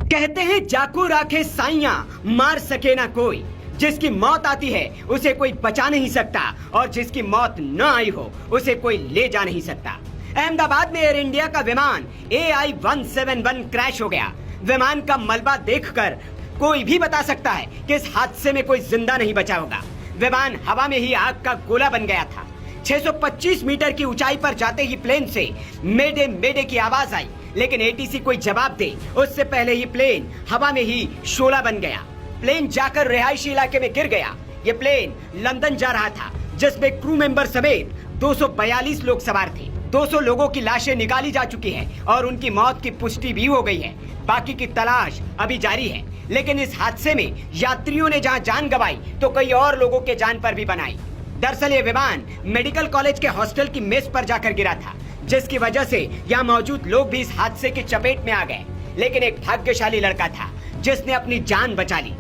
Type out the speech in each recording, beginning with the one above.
कहते हैं जाको राखे साइया मार सके ना कोई। जिसकी मौत आती है उसे कोई बचा नहीं सकता और जिसकी मौत न आई हो उसे कोई ले जा नहीं सकता। अहमदाबाद में एयर इंडिया का विमान AI-171 क्रैश हो गया। विमान का मलबा देखकर कोई भी बता सकता है कि इस हादसे में कोई जिंदा नहीं बचा होगा। विमान हवा में ही आग का गोला बन गया था। 625 मीटर की ऊंचाई पर जाते ही प्लेन से मेडे मेडे की आवाज आई, लेकिन ATC कोई जवाब दे उससे पहले ही प्लेन हवा में ही शोला बन गया। प्लेन जाकर रिहायशी इलाके में गिर गया। ये प्लेन लंदन जा रहा था, जिसमें क्रू मेंबर समेत 242 लोग सवार थे। 200 लोगों की लाशें निकाली जा चुकी हैं और उनकी मौत की पुष्टि भी हो गई है। बाकी की तलाश अभी जारी है। लेकिन इस हादसे में यात्रियों ने जहां जान गंवाई तो कई और लोगों के जान पर भी बनाई। दरअसल ये विमान मेडिकल कॉलेज के हॉस्टल की मेस पर जाकर गिरा था, जिसकी वजह से यहाँ मौजूद लोग भी इस हादसे की चपेट में आ गए। लेकिन एक भाग्यशाली लड़का था जिसने अपनी जान बचा ली।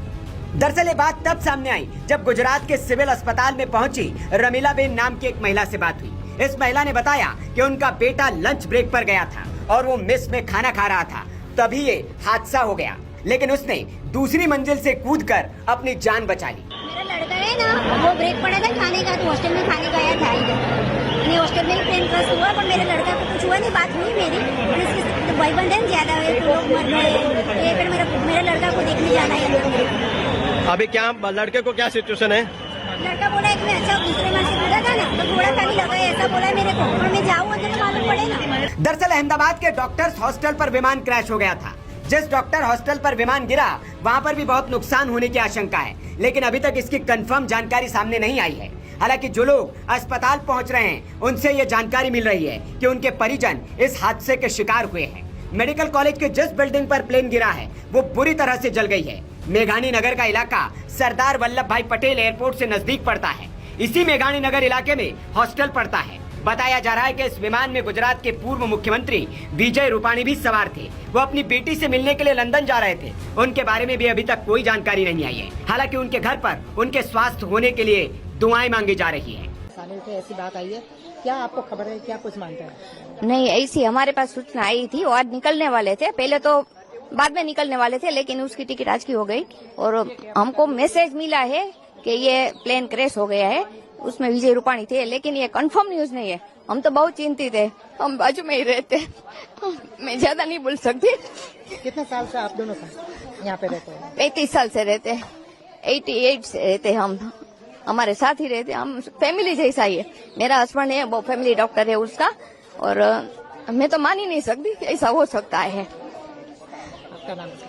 दरअसल ये बात तब सामने आई जब गुजरात के सिविल अस्पताल में पहुंची रमीलाबेन नाम की एक महिला से बात हुई। इस महिला ने बताया कि उनका बेटा लंच ब्रेक पर गया था और वो मेस में खाना खा रहा था, तभी ये हादसा हो गया। लेकिन उसने दूसरी मंजिल से कूदकर अपनी जान बचा ली। मेरा लड़का है ना, वो ब्रेक पड़ा था खाने का, तो हॉस्टल में खाने गया था इधर। हॉस्टल में ही प्लेन क्रैश हुआ, पर मेरे लड़का को कुछ हुआ नहीं। बात हुई मेरी, और इसकी भाईबंधन ज्यादा है तो लोग मर गए। ये फिर मेरे लड़का को देखने जाना है। अभी क्या लड़के को क्या सिचुएशन है? लड़का बोला कि मैं अच्छा दूसरे माँ से पूछा था ना, तो थोड़ा सा नहीं लगा, ऐसा बोला मेरे को, और मैं जाऊँ तो मालूम पड़ेगा। दरअसल अहमदाबाद के डॉक्टर्स हॉस्टल पर विमान क्रैश हो गया था। जिस डॉक्टर हॉस्टल पर विमान गिरा वहां पर भी बहुत नुकसान होने की आशंका है, लेकिन अभी तक इसकी कंफर्म जानकारी सामने नहीं आई है। हालांकि जो लोग अस्पताल पहुंच रहे हैं उनसे ये जानकारी मिल रही है कि उनके परिजन इस हादसे के शिकार हुए हैं। मेडिकल कॉलेज के जिस बिल्डिंग पर प्लेन गिरा है वो बुरी तरह से जल गई है। मेघानी नगर का इलाका सरदार वल्लभ भाई पटेल एयरपोर्ट से नजदीक पड़ता है। इसी मेघानी नगर इलाके में हॉस्टल पड़ता है। बताया जा रहा है कि इस विमान में गुजरात के पूर्व मुख्यमंत्री विजय रूपाणी भी सवार थे। वो अपनी बेटी से मिलने के लिए लंदन जा रहे थे। उनके बारे में भी अभी तक कोई जानकारी नहीं आई है। हालांकि उनके घर पर उनके स्वास्थ्य होने के लिए दुआएं मांगी जा रही है। ऐसी बात आई है, क्या आपको खबर है, क्या कुछ मानते हैं? नहीं, ऐसी हमारे पास सूचना आई थी। वो आज निकलने वाले थे, पहले तो बाद में निकलने वाले थे, लेकिन उसकी टिकट आज की हो गई और हमको मैसेज मिला है कि ये प्लेन क्रैश हो गया है। उसमें विजय रूपाणी थे, लेकिन ये कंफर्म न्यूज नहीं है। हम तो बहुत चिंतित है। हम बाजू में ही रहते, मैं ज्यादा नहीं बोल सकती। कितने साल से आप दोनों यहाँ पे रहते हैं? 35 साल से रहते हैं, 88 से रहते हैं। हम हमारे साथ ही रहते, हम फैमिली जैसा ही है। मेरा हस्बैंड है, वो फैमिली डॉक्टर है उसका, और मैं तो मान ही नहीं सकती ऐसा हो सकता है। आपका नाम?